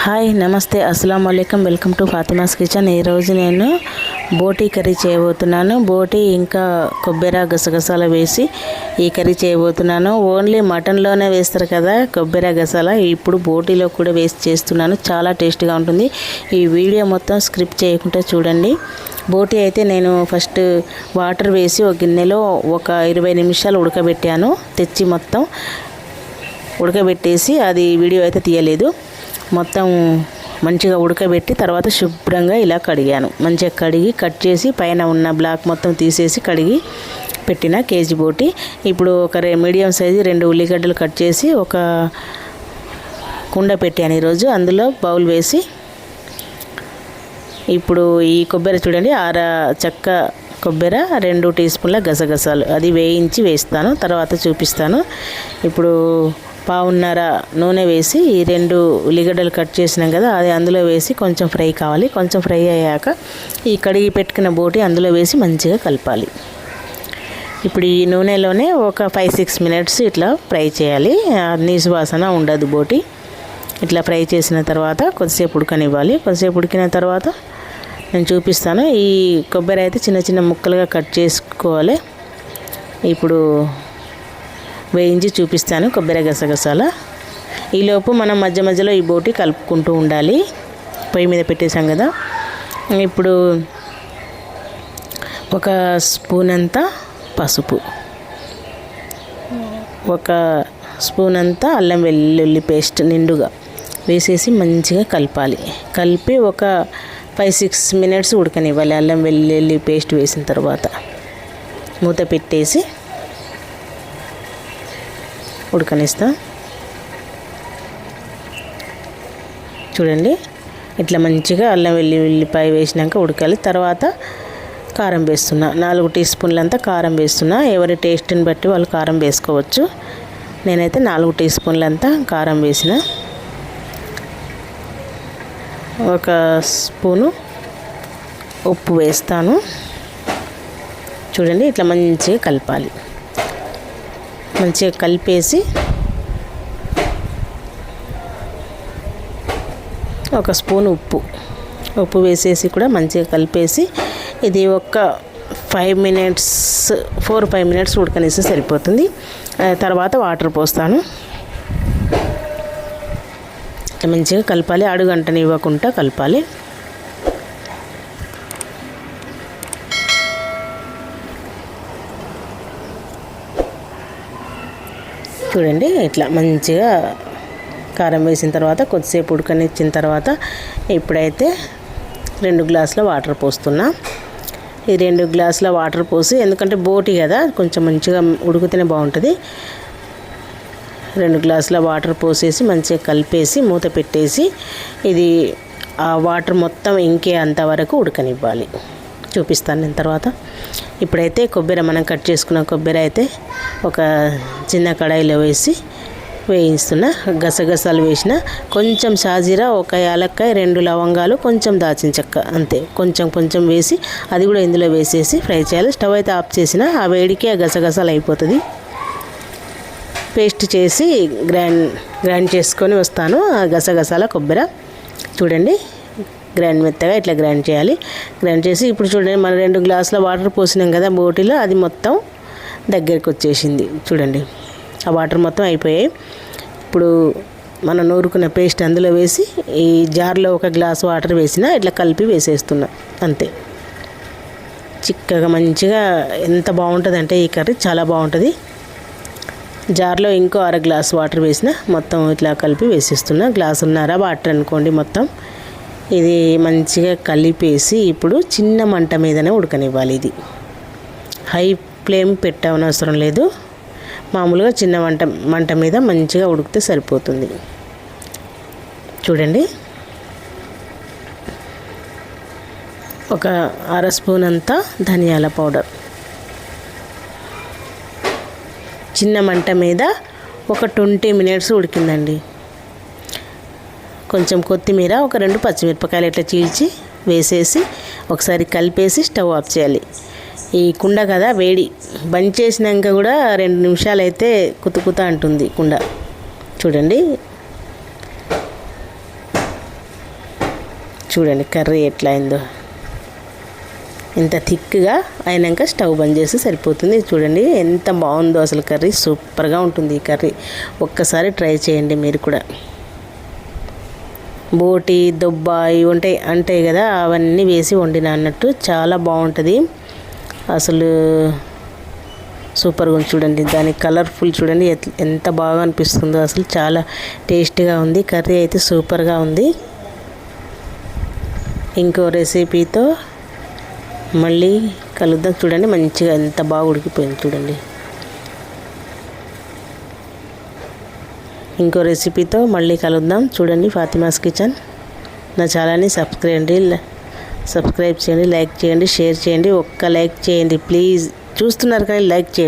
Hi నమస్తే అస్సలం వాలేకం welcome to Fatima's kitchen. ఈరోజు నేను బోటీ కర్రీ చేయబోతున్నాను. బోటీ ఇంకా కొబ్బరి గసగసాలు వేసి ఈ కర్రీ చేయబోతున్నాను. ఓన్లీ మటన్లోనే వేస్తారు కదా కొబ్బరి గసాల, ఇప్పుడు బోటీలో కూడా వేసి చేస్తున్నాను. చాలా టేస్ట్గా ఉంటుంది. ఈ వీడియో మొత్తం స్క్రిప్ట్ చేయకుండా చూడండి. బోటీ అయితే నేను ఫస్ట్ వాటర్ వేసి ఒక గిన్నెలో ఒక 20 నిమిషాలు ఉడకబెట్టాను. తెచ్చి మొత్తం ఉడకబెట్టేసి అది వీడియో అయితే తీయలేదు. మొత్తం మంచిగా ఉడకబెట్టి తర్వాత శుభ్రంగా ఇలా కడిగాను. మంచిగా కడిగి కట్ చేసి పైన ఉన్న బ్లాక్ మొత్తం తీసేసి కడిగి పెట్టిన కేజీ బోటి. ఇప్పుడు ఒక మీడియం సైజు 2 ఉల్లిగడ్డలు కట్ చేసి ఒక కుండ పెట్టాను ఈరోజు. అందులో బౌల్ వేసి ఇప్పుడు ఈ కొబ్బరి చూడండి, చెక్క కొబ్బరి 2 టీ స్పూన్ల గసగసాలు అది వేయించి వేస్తాను, తర్వాత చూపిస్తాను. ఇప్పుడు పావున్నర నూనె వేసి ఈ 2 ఉల్లిగడ్డలు కట్ చేసినాం కదా అది అందులో వేసి కొంచెం ఫ్రై కావాలి. కొంచెం ఫ్రై అయ్యాక ఈ కడిగి పెట్టుకున్న బోటి అందులో వేసి మంచిగా కలపాలి. ఇప్పుడు ఈ నూనెలోనే ఒక 5-6 మినిట్స్ ఇట్లా ఫ్రై చేయాలి. నీసు వాసన ఉండదు. బోటి ఇట్లా ఫ్రై చేసిన తర్వాత కొద్దిసేపు ఉడకనివ్వాలి. కొద్దిసేపు ఉడికిన తర్వాత నేను చూపిస్తాను. ఈ కొబ్బరి అయితే చిన్న చిన్న ముక్కలుగా కట్ చేసుకోవాలి. ఇప్పుడు వేయించి చూపిస్తాను కొబ్బరి గసగసాల. ఈలోపు మనం మధ్య మధ్యలో ఈ బోటి కలుపుకుంటూ ఉండాలి. పొయ్యి మీద పెట్టేసాం కదా. ఇప్పుడు ఒక స్పూన్ అంతా పసుపు, ఒక స్పూన్ అంతా అల్లం వెల్లుల్లి పేస్ట్ నిండుగా వేసేసి మంచిగా కలపాలి. కలిపి ఒక 5-6 మినిట్స్ ఉడకనివ్వాలి. అల్లం వెల్లుల్లి పేస్ట్ వేసిన తర్వాత మూత పెట్టేసి ఉడకనిస్తా. చూడండి ఇట్లా మంచిగా అల్లం వెల్లుల్లిపాయ వేసినాక ఉడకాలి. తర్వాత కారం వేస్తున్నా. 4 టీ స్పూన్లంతా కారం వేస్తున్నా. ఎవరి టేస్ట్ని బట్టి వాళ్ళు కారం వేసుకోవచ్చు. నేనైతే 4 టీ స్పూన్లంతా కారం వేసిన. ఒక స్పూను ఉప్పు వేస్తాను. చూడండి ఇట్లా మంచిగా కలపాలి. మంచిగా కలిపేసి ఒక స్పూన్ ఉప్పు వేసేసి కూడా మంచిగా కలిపేసి ఇది ఒక 4-5 మినిట్స్ ఉడకనేసి సరిపోతుంది. తర్వాత వాటర్ పోస్తాను. మంచిగా కలపాలి. అడుగంటని ఇవ్వకుండా కలపాలి. చూడండి ఇట్లా మంచిగా కారం వేసిన తర్వాత కొద్దిసేపు ఉడకనిచ్చిన తర్వాత ఇప్పుడైతే 2 గ్లాసుల వాటర్ పోస్తున్నా. ఈ 2 గ్లాసుల వాటర్ పోసి, ఎందుకంటే బోటి కదా కొంచెం మంచిగా ఉడికితేనే బాగుంటుంది. 2 గ్లాసుల వాటర్ పోసేసి మంచిగా కలిపేసి మూత పెట్టేసి ఇది ఆ వాటర్ మొత్తం ఇంకే అంతవరకు ఉడకనివ్వాలి. చూపిస్తాను నేను తర్వాత. ఇప్పుడైతే కొబ్బరి మనం కట్ చేసుకున్న కొబ్బరి అయితే ఒక చిన్న కడాయిలో వేసి వేయిస్తున్నా. గసగసాలు వేసిన, కొంచెం షాజీరా, ఒక యాలక్కాయ, 2 లవంగాలు, కొంచెం దాచిన చెక్క, అంతే. కొంచెం వేసి అది కూడా ఇందులో వేసేసి ఫ్రై చేయాలి. స్టవ్ అయితే ఆఫ్ చేసిన. ఆ వేడికి ఆ గసగసాలు అయిపోతుంది. పేస్ట్ చేసి గ్రైండ్ చేసుకొని వస్తాను. ఆ గసగసాల కొబ్బరి చూడండి మెత్తగా ఇట్లా గ్రైండ్ చేయాలి. గ్రైండ్ చేసి ఇప్పుడు చూడండి మనం 2 గ్లాసుల వాటర్ పోసినాం కదా బోటీలో, అది మొత్తం దగ్గరికి వచ్చేసింది. చూడండి ఆ వాటర్ మొత్తం అయిపోయాయి. ఇప్పుడు మనం నూరుకున్న పేస్ట్ అందులో వేసి ఈ జార్లో ఒక గ్లాస్ వాటర్ వేసిన ఇట్లా కలిపి వేసేస్తున్నా, అంతే. చిక్కగా మంచిగా ఎంత బాగుంటుంది అంటే ఈ కర్రీ చాలా బాగుంటుంది. జార్లో ఇంకో 1/2 గ్లాస్ వాటర్ వేసిన మొత్తం ఇట్లా కలిపి వేసేస్తున్నా. 1.5 గ్లాసున్నర వాటర్ అనుకోండి మొత్తం. ఇది మంచిగా కలిపేసి ఇప్పుడు చిన్న మంట మీదనే ఉడకనివ్వాలి. ఇది హై ఫ్లేమ్ పెట్టనవసరం లేదు. మామూలుగా చిన్న మంట మీద మంచిగా ఉడికితే సరిపోతుంది. చూడండి ఒక 1/2 స్పూన్ అంతా ధనియాల పౌడర్, చిన్న మంట మీద ఒక 20 మినిట్స్ ఉడికిందండి. కొంచెం కొత్తిమీర, ఒక 2 పచ్చిమిరపకాయలు ఇట్లా చీల్చి వేసేసి ఒకసారి కలిపేసి స్టవ్ ఆఫ్ చేయాలి. ఈ కుండ కదా వేడి, బంద్ చేసినాక కూడా 2 నిమిషాలు అయితే కుతుకుతా అంటుంది కుండ. చూడండి చూడండి కర్రీ ఎట్లా అయిందో. ఇంత థిక్గా అయినాక స్టవ్ బంద్ చేసి సరిపోతుంది. చూడండి ఎంత బాగుందో అసలు కర్రీ. సూపర్గా ఉంటుంది ఈ కర్రీ. ఒక్కసారి ట్రై చేయండి మీరు కూడా. బోటి దొబ్బ ఇవి ఉంటాయి కదా, అవన్నీ వేసి వండిన అన్నట్టు చాలా బాగుంటుంది అసలు. సూపర్గా ఉంది చూడండి. దాని కలర్ఫుల్ చూడండి ఎంత బాగా అనిపిస్తుందో అసలు. చాలా టేస్టీగా ఉంది కర్రీ అయితే, సూపర్గా ఉంది. ఇంకో రెసిపీతో మళ్ళీ కలుద్దాం. చూడండి మంచిగా ఎంత బాగా ఉడికిపోయింది చూడండి. ఇంకో రెసిపీతో మళ్ళీ కలుద్దాం. చూడండి ఫాతిమాస్ కిచెన్. నా ఛానల్ని సబ్స్క్రైబ్ చేయండి, లైక్ చేయండి, షేర్ చేయండి. ఒక్క లైక్ చేయండి ప్లీజ్. చూస్తున్నారు కానీ లైక్ చేయండి.